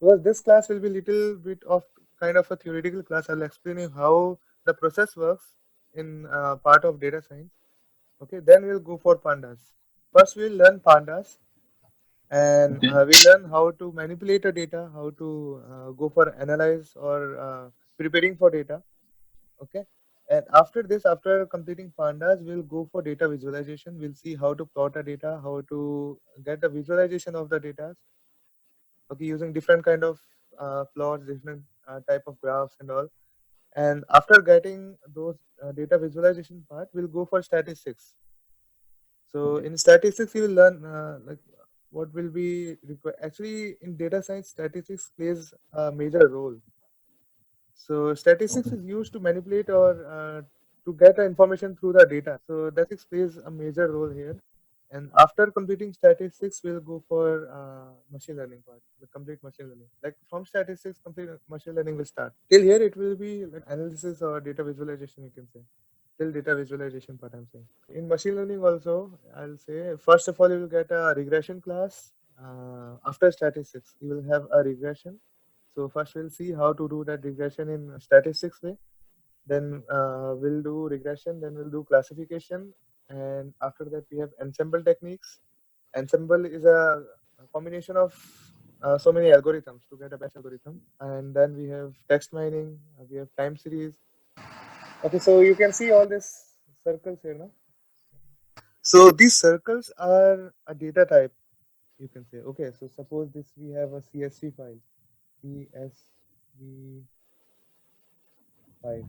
because this class will be little bit of kind of a theoretical class. I'll explain you how the process works in part of data science. Okay, then we'll go for pandas. First, we'll learn pandas, and Okay. we learn how to manipulate the data, how to go for analyze or preparing for data. Okay, and after this, after completing pandas, we'll go for data visualization. We'll see how to plot the data, how to get the visualization of the data. Okay, using different kind of plots, different type of graphs and all. And after getting those data visualization part, we'll go for statistics. So in statistics, you will learn like what will be required. Actually, in data science, statistics plays a major role. So statistics Okay. is used to manipulate or to get the information through the data. So statistics plays a major role here. And after completing statistics, we'll go for machine learning part, the complete machine learning. Like from statistics, complete machine learning will start. Till here, it will be like analysis or data visualization, you can say. Till data visualization part, I'm saying. In machine learning also, I'll say, first of all, you will get a regression class. After statistics, you will have a regression. So first we'll see how to do that regression in statistics way. Then we'll do regression. Then we'll do classification. And after that, we have ensemble techniques. Ensemble is a combination of so many algorithms to get a best algorithm. And then we have text mining. We have time series. Okay, so you can see all these circles here, no? So these circles are a data type, you can say. Okay, so suppose this we have a CSV file, CSV file,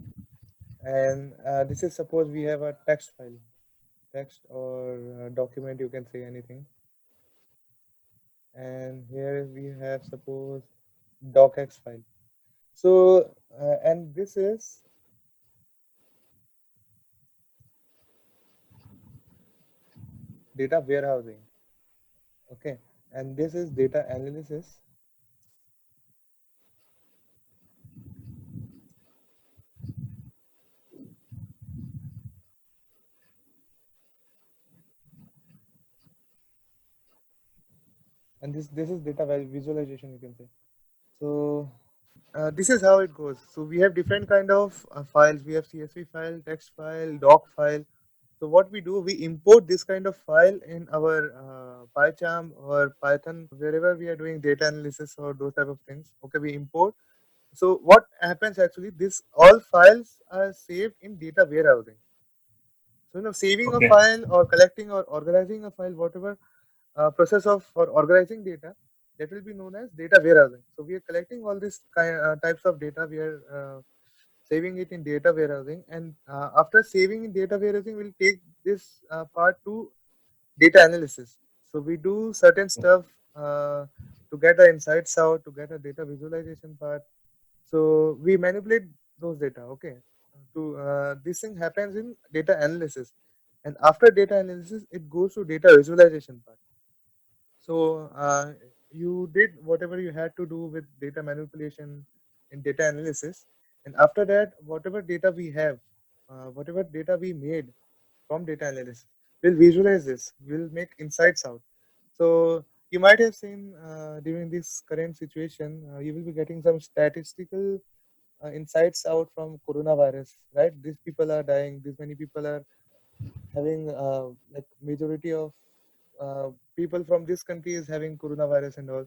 and this is suppose we have a text file, text or document, you can say anything. And here we have suppose docx file. So and this is data warehousing. Okay, and this is data analysis. And this is data visualization, you can say. So this is how it goes. So we have different kind of files. We have CSV file, text file, doc file. So what we do, we import this kind of file in our PyCharm or Python, wherever we are doing data analysis or those type of things. Okay, we import. So what happens actually, this all files are saved in data warehousing. So saving a Okay. file or collecting or organizing a file, whatever process of for organizing data, that will be known as data warehousing. So we are collecting all these types of data. We are saving it in data warehousing, and after saving in data warehousing, we'll take this part to data analysis. So we do certain stuff to get the insights out, to get a data visualization part. So we manipulate those data. Okay, to this thing happens in data analysis, and after data analysis, it goes to data visualization part. So you did whatever you had to do with data manipulation and data analysis, and after that, whatever data we have, whatever data we made from data analysis, we'll visualize this. We'll make insights out. So you might have seen during this current situation, you will be getting some statistical insights out from coronavirus, right? These people are dying. These many people are having like majority of people from this country is having coronavirus and all,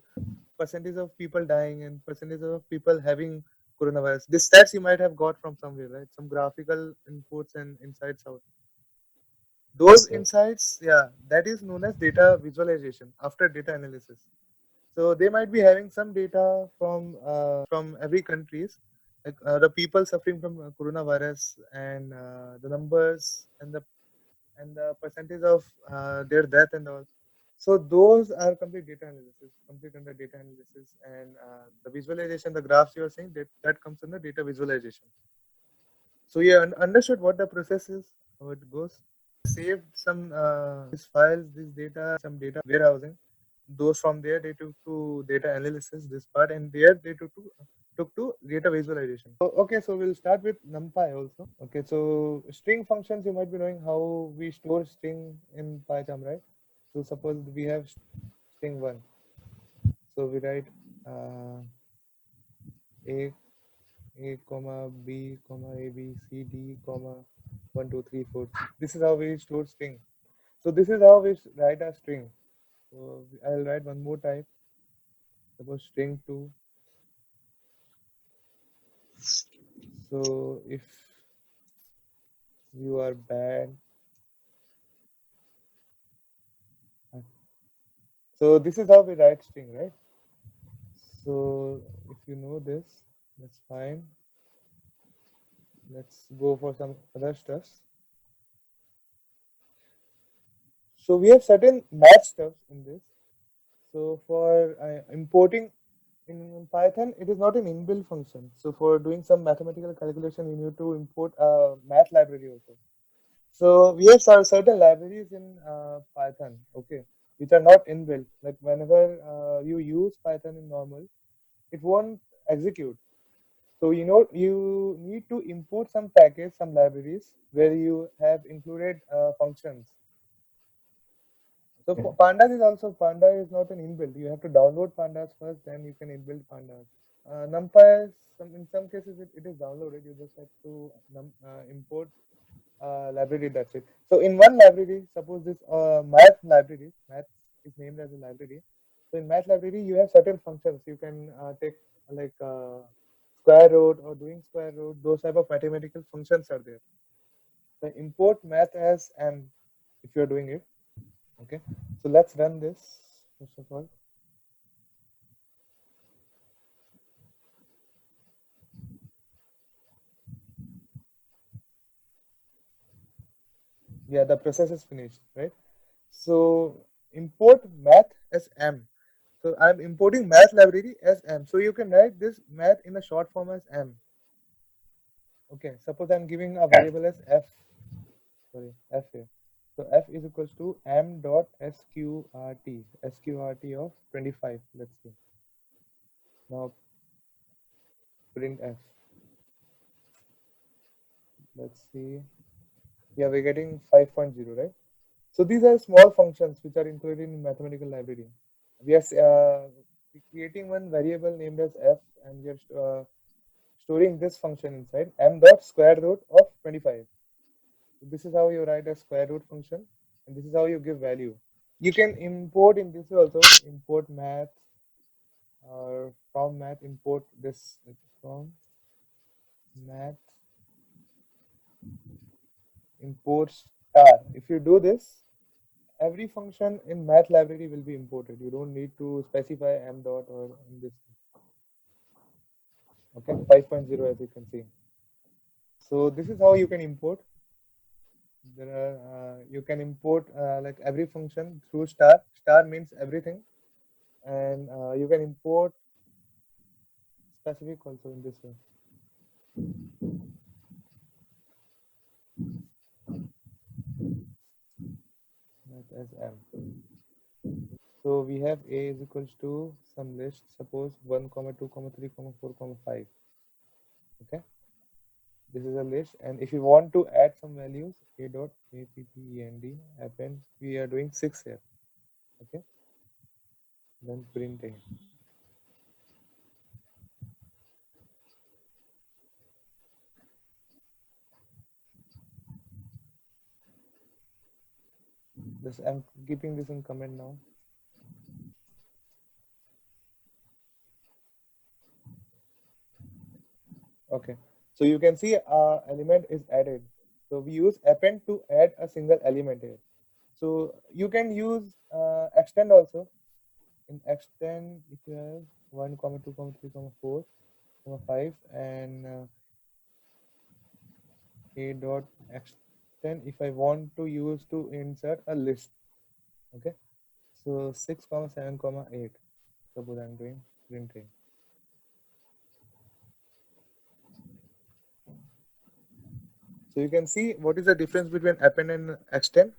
percentage of people dying and percentage of people having coronavirus. This stats you might have got from somewhere, right? Some graphical inputs and insights out. Those Yes, yes. insights, yeah, that is known as data visualization after data analysis. So they might be having some data from every countries, like the people suffering from coronavirus and the numbers and the percentage of their death and all. So those are complete data analysis, complete under data analysis, and the visualization, the graphs you are saying that comes under data visualization. So you understood what the process is, how it goes. Saved some these files, this data, some data warehousing. Those from there they took to data analysis, this part, and there they took to data visualization. So, okay, so we'll start with NumPy also. Okay, so string functions, you might be knowing how we store string in PyCharm, right? So suppose we have string one. So we write A A comma B comma A B C D comma 1 2 3 4. This is how we store string. So this is how we write a string. So I'll write one more type. Suppose string 2. So if you are bad, so this is how we write string, right? So if you know this, that's fine. Let's go for some other stuffs. So we have certain math stuffs in this. So for importing in Python, it is not an inbuilt function. So for doing some mathematical calculation, you need to import a math library also. So we have certain libraries in Python, okay, which are not inbuilt. Like whenever you use Python in normal, it won't execute. So you know you need to import some package, some libraries where you have included functions. So pandas is also panda is not an inbuilt. You have to download pandas first, then you can inbuild pandas. NumPy, in some cases it is downloaded. You just have to import library. That's it. So in one library, suppose this math is named as a library. So in math library, you have certain functions. You can take like square root or doing square root. Those type of mathematical functions are there. So import math as m if you are doing it. Okay. So let's run this first of all. Yeah, the process is finished, right? So import math as m. So I'm importing math library as m. So you can write this math in a short form as m. Okay, suppose I'm giving a variable as f. Sorry, f here. So f is equals to m dot sqrt of 25. Let's see. Now print f. Let's see. Yeah, we're getting 5.0, right? So these are small functions which are included in mathematical library. We are creating one variable named as f, and we are storing this function inside m dot square root of 25. So this is how you write a square root function, and this is how you give value. You can import in this also import math or from math import this from math import star. If you do this, every function in math library will be imported. You don't need to specify m dot or in this. Okay, 5.0 as you can see. So this is how you can import. There are you can import like every function through star. Star means everything, and you can import specific also in this way. That as m. So we have a is equals to some list. Suppose 1 comma 2 comma 3 comma 4 comma 5. Okay, this is a list, and if you want to add some values, a dot append append. We are doing 6 here. Okay, then print a. This I'm keeping this in comment now. Okay, so you can see element is added. So we use append to add a single element here. So you can use extend also. In extend, if you have 1 comma 2 comma 3 comma 4 comma 5 and a dot extend if I want to use to insert a list. Okay, so 6 comma 7 comma 8. Suppose I'm doing printing. So you can see what is the difference between append and extend.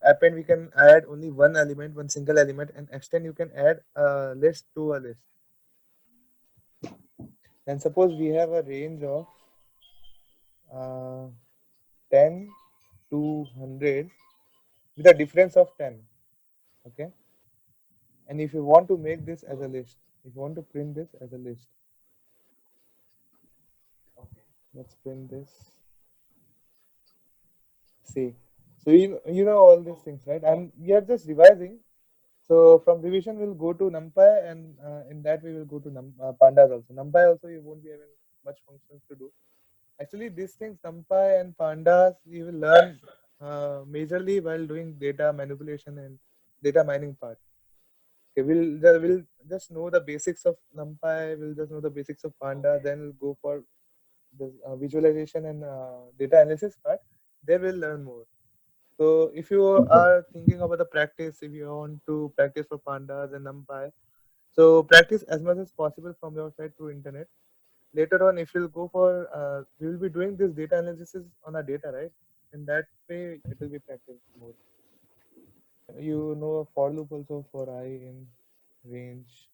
Append we can add only one element, one single element, and extend you can add a list to a list. And suppose we have a range of uh, 10 to 100 with a difference of 10. Okay, and if you want to make this as a list, if you want to print this as a list, Let's print this. See, so you know all these things, right? And we are just revising. So from revision, we'll go to NumPy, and in that we will go to pandas also. NumPy also you won't be having much functions to do. Actually, these things NumPy and pandas you will learn majorly while doing data manipulation and data mining part. Okay, we'll just know the basics of NumPy. We'll just know the basics of Panda. Then we'll go for the visualization and data analysis part. There we'll learn more. So if you are thinking about the practice, if you want to practice for pandas and NumPy, so practice as much as possible from your side through internet. Later on, if you'll go for, we will be doing this data analysis on our data, right? In that way, it will be practice more. You know a for loop also for I in range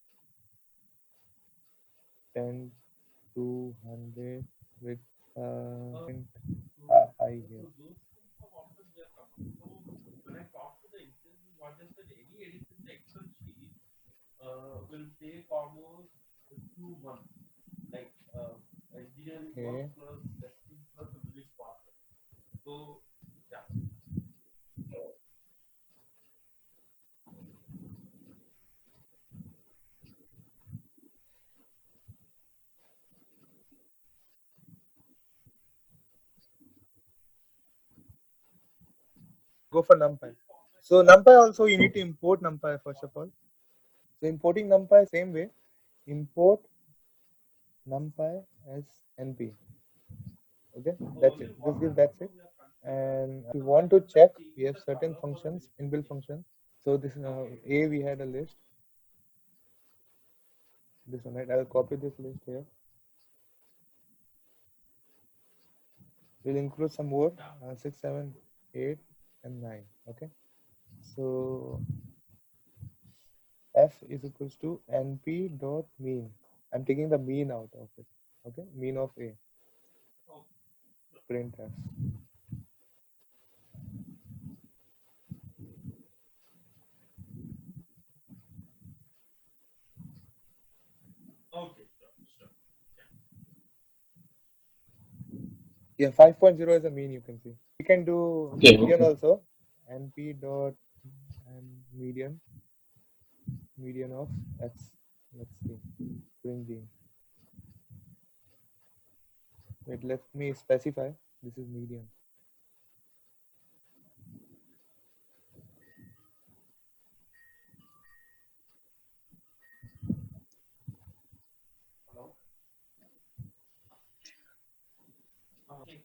10 to 100 with print I here. Okay. Go for NumPy. So NumPy also you need to import NumPy first of all. So importing NumPy same way. Import NumPy as NP. Okay, that's it. Just give that's it. And if you want to check, we have certain functions, inbuilt functions. So this A we had a list. This one, right? I will copy this list here. We'll include some more 6, 7, 8, and 9. Okay. So f is equals to np dot mean. I'm taking the mean out of it. Okay, mean of A. Print f. Yeah, 5.0 is a mean you can see. We can do median also. np dot and median of x. Let's see. Print the. Wait, let me specify. This is median.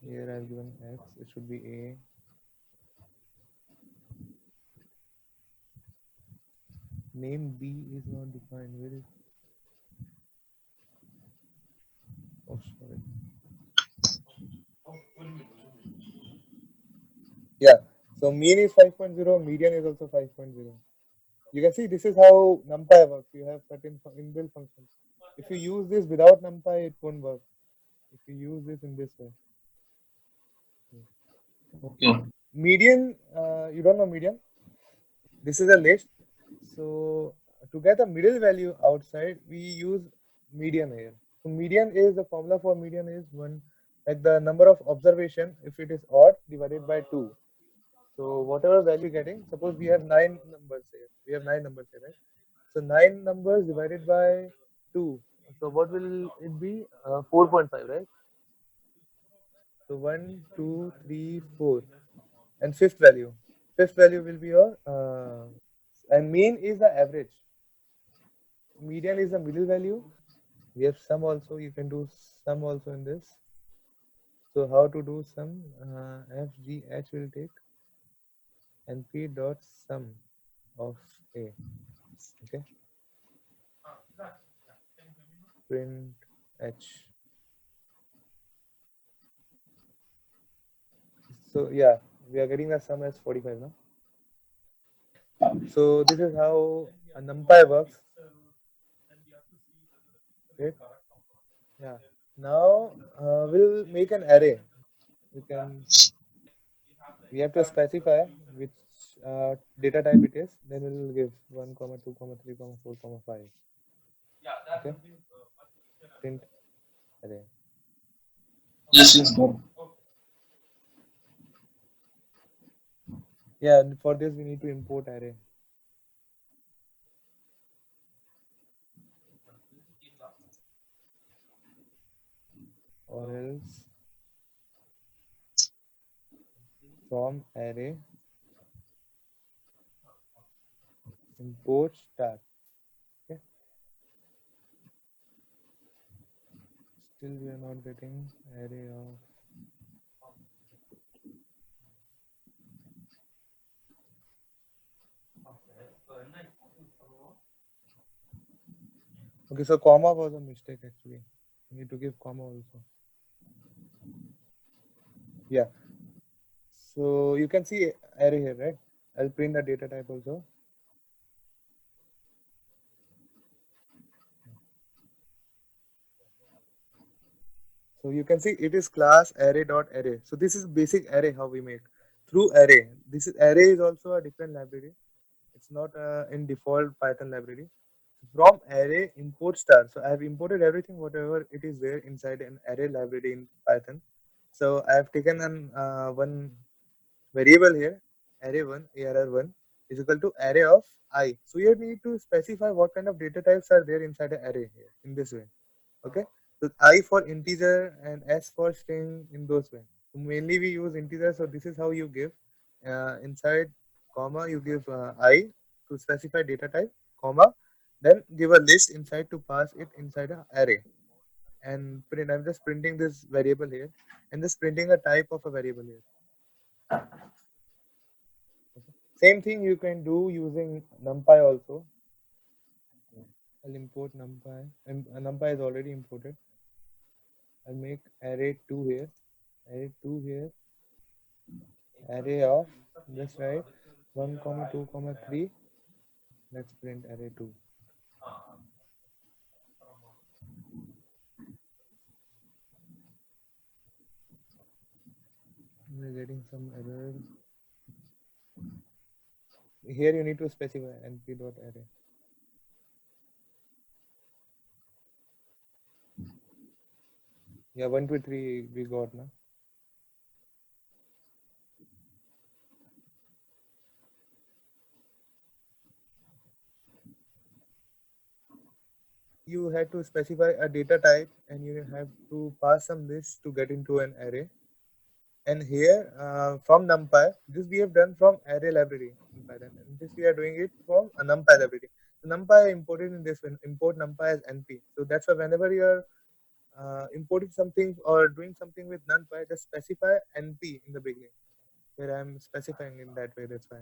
Here I've given x. It should be A. Name B is not defined. Where is? Oh, sorry. Yeah. So mean is 5.0. Median is also 5.0. You can see this is how NumPy works. You have certain inbuilt functions. If you use this without NumPy, it won't work. If you use this in this way. Okay. Median, you don't know median? This is a list. So to get a middle value outside, we use median here. So median is the formula for median is one like the number of observation if it is odd divided by 2. So whatever value getting, suppose we have 9 numbers here. We have 9 numbers here, right? So 9 numbers divided by 2. So what will it be? 4.5, right? So 1, 2, 3, 4. And fifth value. Fifth value will be your and mean is the average. Median is the middle value. We have sum also. You can do sum also in this. So how to do sum? FGH will take np dot sum of A. Okay. Print H. So yeah, we are getting the sum as 45 now. So this is how a NumPy works. Right? Yeah. Now we'll make an array. We have to specify which data type it is. Then we'll give 1, comma 2, comma 3, comma 4, comma 5. Okay. Print array. Yes, yes, got it. Yeah, and for this we need to import array, or else from array import star. Okay, still we are not getting array of. Okay, so comma was a mistake actually. We need to give comma also. Yeah. So you can see array here, right? I'll print the data type also. So you can see it is class array dot array. So this is basic array how we make through array. This is array is also a different library. It's not in default Python library. From array import star. So I have imported everything whatever it is there inside an array library in Python. So I have taken an one variable here, array1, arr1 is equal to array of I. So here we need to specify what kind of data types are there inside an array here in this way. Okay. So I for integer and S for string in those way. So mainly we use integer. So this is how you give inside comma you give I to specify data type comma then give a list inside to pass it inside an array and print. I'm just printing this variable here and just printing a type of a variable here. Same thing you can do using NumPy also. I'll import NumPy and NumPy is already imported. I'll make array2 here, array2 here, array of just write 1 comma 2 comma 3. Let's print array2. We're getting some error. Here you need to specify np.array. Yeah, 1 to 3 we got now. You had to specify a data type and you have to pass some list to get into an array. And here from NumPy, this we have done from array library in Python. And this we are doing it from a NumPy library. So NumPy imported in this one, import NumPy as NP. So that's why whenever you are importing something or doing something with NumPy, just specify NP in the beginning. Where I'm specifying in that way. That's why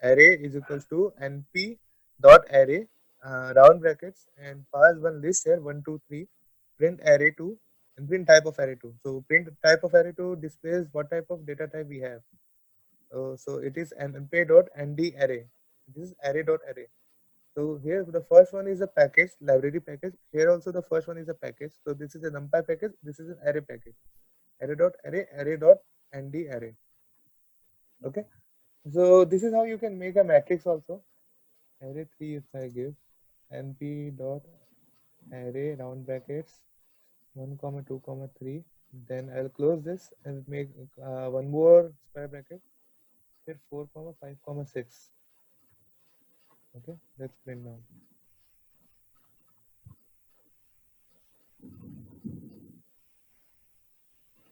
array is equals to np dot array round brackets and pass one list here 1 2 3 print array2 and print type of array2. So print type of array2 displays what type of data type we have. So it is np dot nd array. This is array dot array. So here the first one is a package library package. Here also the first one is a package. So this is a numpy package. This is an array package. Array dot nd array. Okay. So this is how you can make a matrix also. Array3 if I give np dot array round brackets 1 comma 2 comma 3, then I'll close this and make one more square bracket here 4 comma 5 comma 6. Okay, let's print now.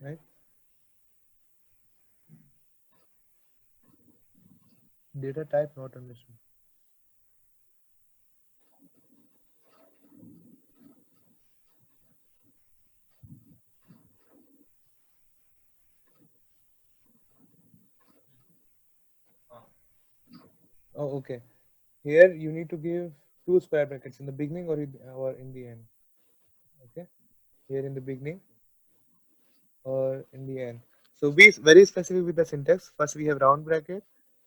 Right, data type not understood. Oh, okay. Here you need to give two square brackets in the beginning or in the end. Okay, here in the beginning or in the end. So be very specific with the syntax. First we have round bracket,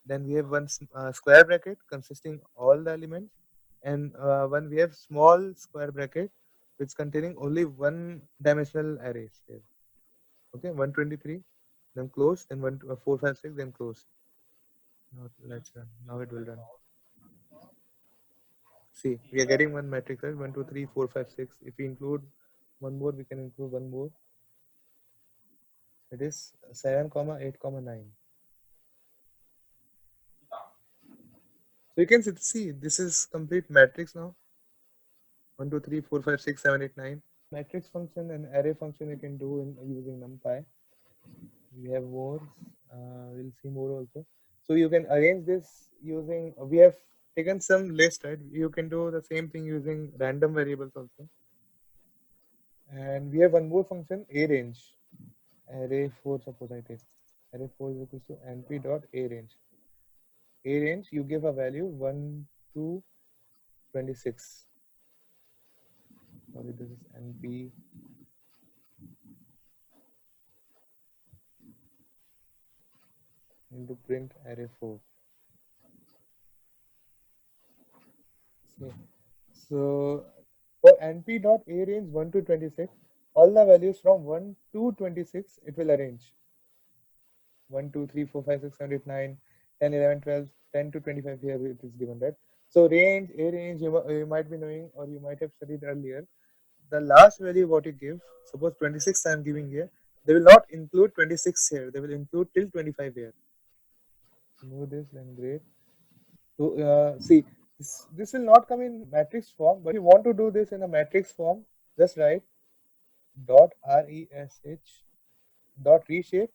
then we have one square bracket consisting all the elements, and one we have small square bracket which containing only one dimensional arrays here. Okay, 123, then close, then 4 5 6, then close. Now let's run. Now it will run. See, we are getting one matrix, right? 1 2 3 4 5 6. If we include one more, we can include one more. It is 7 comma 8 comma 9. So you can see this is complete matrix now. 1 2 3 4 5 6 7 8 9. Matrix function and array function you can do in using NumPy. We have more. We'll see more also. So you can arrange this using. We have taken some list, right? You can do the same thing using random variables also. And we have one more function, arrange. Array 4, suppose I take. Array 4 is equal to np dot arrange. Arrange, you give a value 1 to 26. Sorry, this is np into print array 4. Okay. So for np dot arrange 1 to 26, all the values from 1 to 26 it will arrange. 1, 2, 3, 4, 5, 6, 7, 8, 9, 10, 11, 12, 10 to 25 here it is given, right? So range, a range you might be knowing or you might have studied earlier. The last value what you give, suppose 26 I am giving here, they will not include 26 here. They will include till 25 here. Know this, then great. So see, this will not come in matrix form, but if you want to do this in a matrix form, just write dot resh dot reshape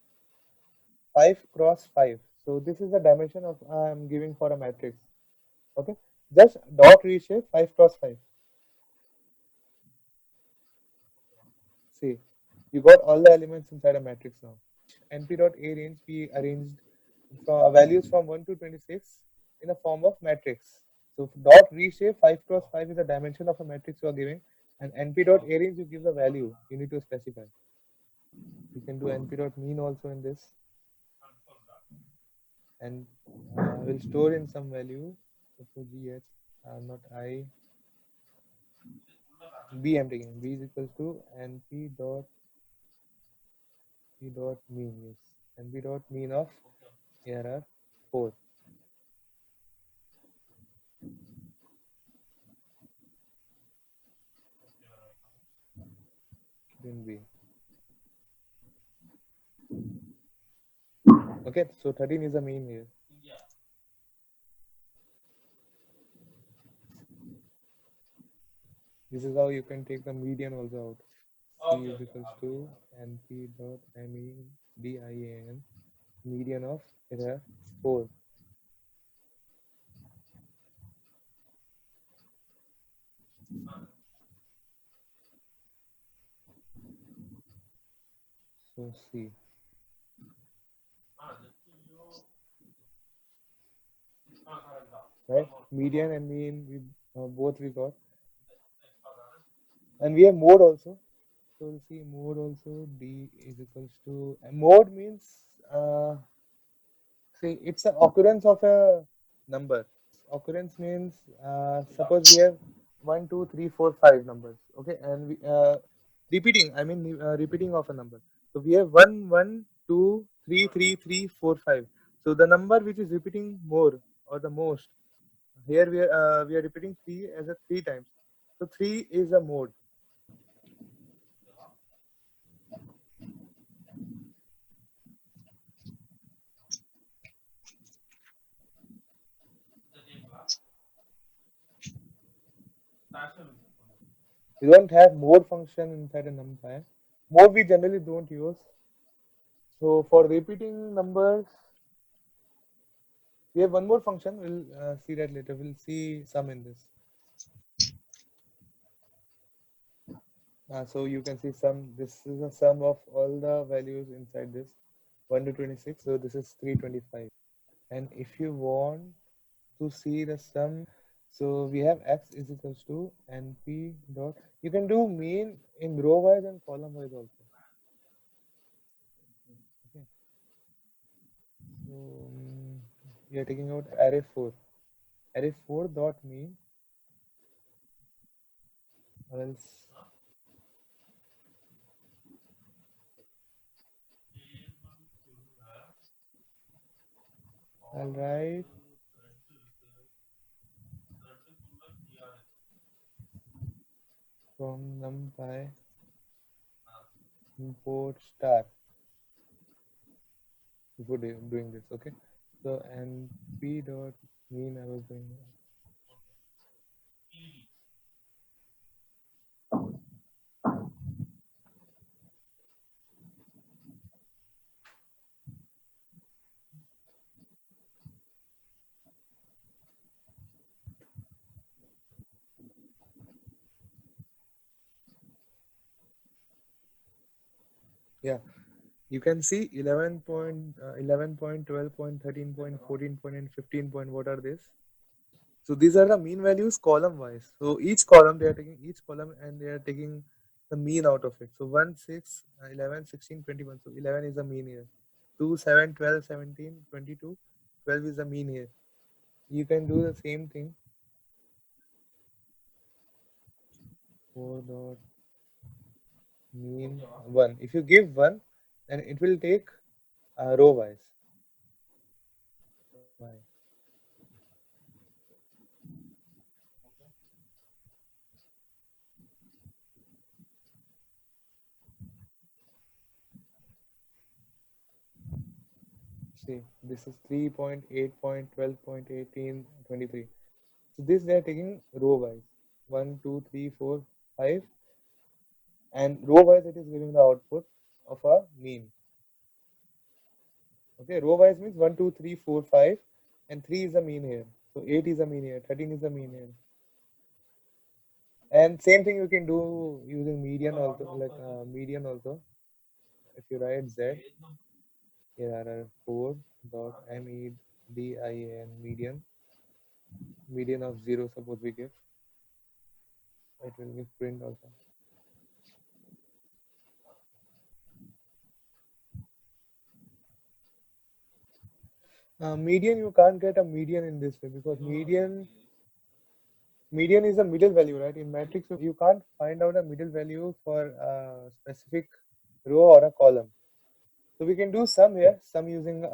5 cross 5. So this is the dimension of I am giving for a matrix. Okay, just dot reshape 5 cross 5. See, you got all the elements inside a matrix now. np dot arrange we arranged from values from 1 to 26 in a form of matrix. So dot reshape 5 cross 5 is the dimension of a matrix you are giving, and np dot arrange you give the value you need to specify. You can do np dot mean also in this, and we'll store in some value. Suppose gh, not I, b I'm taking. B is equals to np dot p dot mean. Yes, np dot mean of error 4 in b. Okay, so 13 is the mean here. This is how you can take the median also out. C is equals to np dot median, median of error 4. So C, right? Median and mean we both we got, and we have mode also. So we'll see mode also. D is equals to mode means see it's an occurrence of a number. Occurrence means suppose we have 1 2 3 4 5 numbers, okay, and we repeating, I mean repeating of a number. So we have 1 1 2 3 3 3 4 5. So the number which is repeating more or the most, here we are repeating 3 as a 3 times. So 3 is a mode. We don't have mode function inside a numpy. Mode we generally don't use. So for repeating numbers, we have one more function. We'll see that later. We'll see some in this. So you can see sum. This is a sum of all the values inside this 1 to 26. So this is 325. And if you want to see the sum, so we have x is equals to np dot. You can do mean in row wise and column wise also. Okay. So we are taking out array 4. Array 4 dot mean, or else I'll write from numpy import star. before doing this. Okay, so and p dot mean I was doing. Yeah, you can see 11 point, 11 point, 12 point, 13 point, 14 point, and 15 point. What are these? So these are the mean values column wise. So each column they are taking each column and they are taking the mean out of it. So 1, 6, 11, 16, 21. So 11 is the mean here. 2, 7, 12, 17, 22. 12 is the mean here. You can do the same thing. 4 dot mean 1. If you give 1, then it will take row wise. Why? See, this is 3.8.12.18.23. So this they are taking row wise. 1, 2, 3, 4, 5, and row wise it is giving the output of a mean. Okay, row wise means 1, 2, 3, 4, 5, and 3 is the mean here. So 8 is the mean here, 13 is the mean here. And same thing you can do using median also, like median also. If you write Z, here are 4 dot MEDIAN median of 0 suppose we give, it will give print also. Median, you can't get a median in this way because median is a middle value, right? In matrix, you can't find out a middle value for a specific row or a column. So we can do sum here, sum using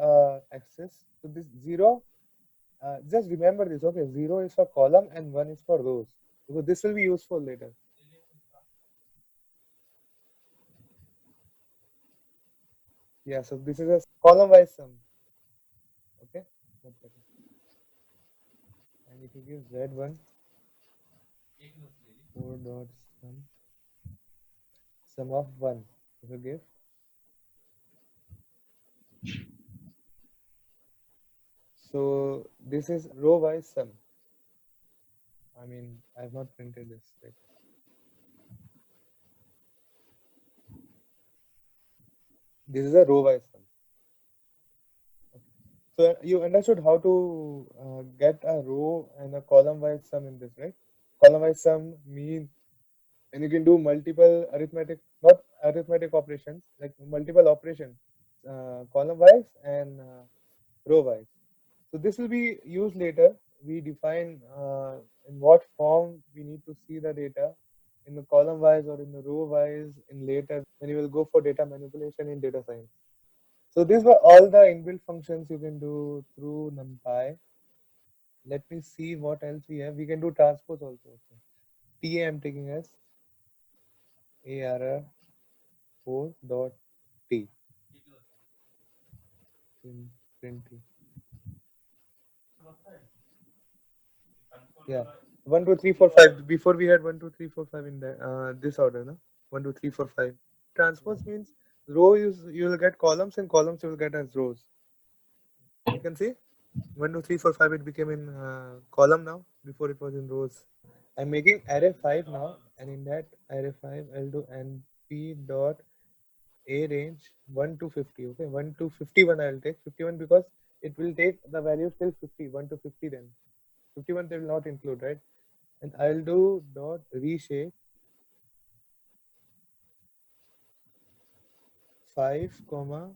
axis. So this 0, just remember this, okay? 0 is for column and 1 is for rows. Because this will be useful later. Yeah, so this is a column wise sum. Okay? And if you give Z1, 4 dot sum of 1. If you give, so this is row wise sum. I mean, I have not printed this. Right? This is a row wise sum. So you understood how to get a row and a column wise sum in this, right? Column wise sum mean, and you can do multiple arithmetic, not arithmetic operations, like multiple operations, column wise and row wise. So this will be used later. We define in what form we need to see the data in the column wise or in the row wise in later when you will go for data manipulation in data science. So these were all the inbuilt functions you can do through NumPy. Let me see what else we have. We can do transpose also. Okay. TA I'm taking as ARR4 dot T. Print T. Yeah. 1, 2, 3, 4, 5. Before we had 1, 2, 3, 4, 5 in the, this order, no? 1, 2, 3, 4, 5. Transpose means row you will get columns and columns you will get as rows. You can see 1, 2, 3, 4, 5 it became in column now. Before it was in rows. I'm making array 5 now, and in that array 5 I'll do np dot a range 1 to 50. Okay, 1 to 51 I'll take 51 because it will take the value till 50, 1 to 50 then. 51 they will not include, right? And I'll do dot reshape 5 comma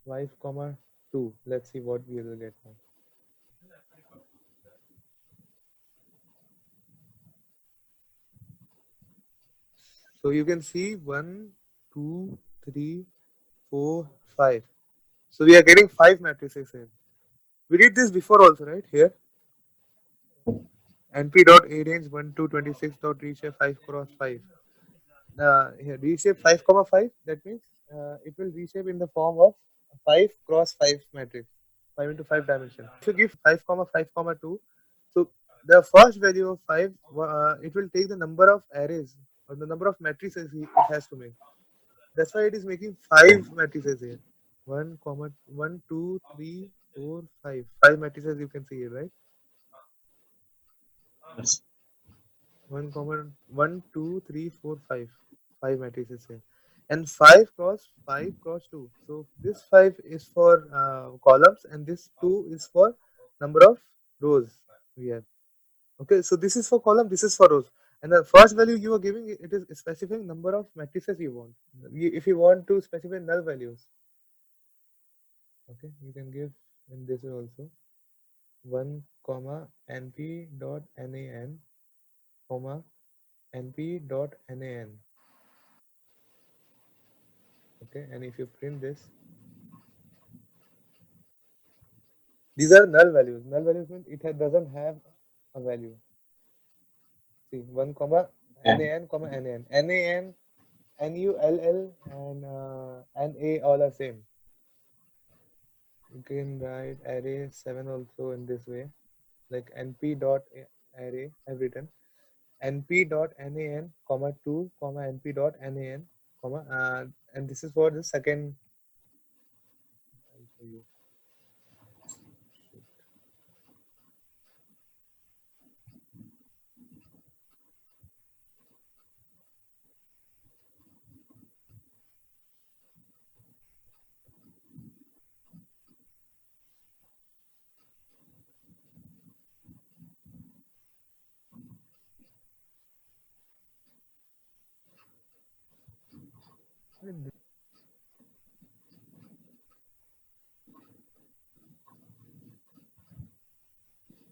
5 comma 2. Let's see what we will get now. So you can see 1, 2, 3, 4, 5. So we are getting 5 matrices here. We did this before also, right? Here np dot a range 1 to 26 dot reshape 5 cross 5. Here reshape 5 comma 5. That means it will reshape in the form of 5 cross 5 matrix, 5 into 5 dimension. If you give 5 comma 5 comma 2, so the first value of 5, it will take the number of arrays or the number of matrices it has to make. That's why it is making 5 matrices here. 1 comma 1 2 3 4 5. 5 matrices you can see here, right? Yes. 1 comma 1 2 3 4 5. 5 matrices here. And 5 cross 5 cross 2. So this 5 is for columns and this 2 is for number of rows we have. Okay, so this is for column, this is for rows. And the first value you are giving, it is specifying number of matrices you want. If you want to specify null values, okay, you can give in this way also. 1 comma np dot nan comma np dot nan. Okay, and if you print this, these are null values. Null values means doesn't have a value. See, 1 comma Okay. nan comma nan. Nan, null, and na all are same. You can write array 7 also in this way, like np dot array I've written np dot nan comma 2 comma np dot nan comma and this is for the second. I'll show you.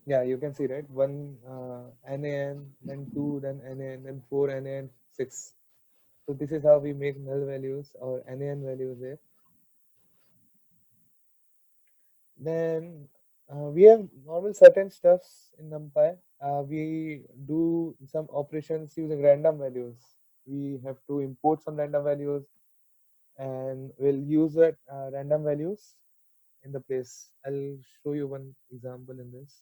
Yeah, you can see, right? One nan, then two, then nan, then four nan, six. So this is how we make null values or nan values there. Then we have normal certain stuffs in NumPy. We do some operations using random values. We have to import some random values and we'll use that random values in the place. I'll show you one example in this.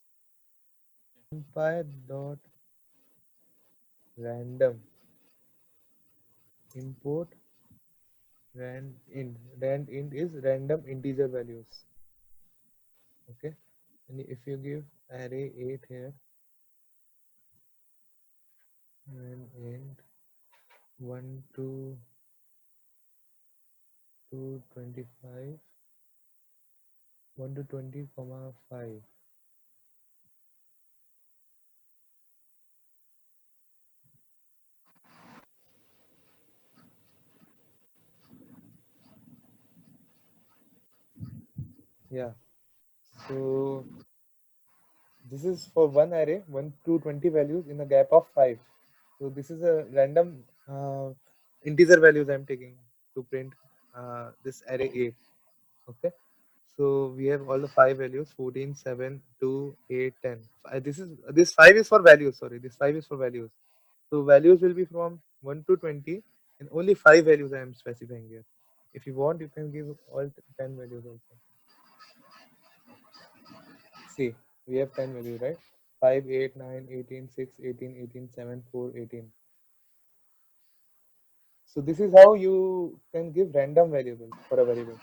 NumPy dot random import rand int is random integer values. Okay, and if you give array 8 here and int 1 to 25 1 to 20 comma 5. Yeah, so this is for one array 1 to 20 values in a gap of 5. So this is a random integer values I'm taking to print this array 8. Okay, so we have all the 5 values 14, 7, 2, 8, 10. This 5 is for values, sorry, this 5 is for values. So values will be from 1 to 20 and only 5 values I am specifying here. If you want, you can give all 10 values also. See, we have 10 values, right? 5, 8, 9, 18, 6, 18, 18, 7, 4, 18. So this is how you can give random variables for a variable.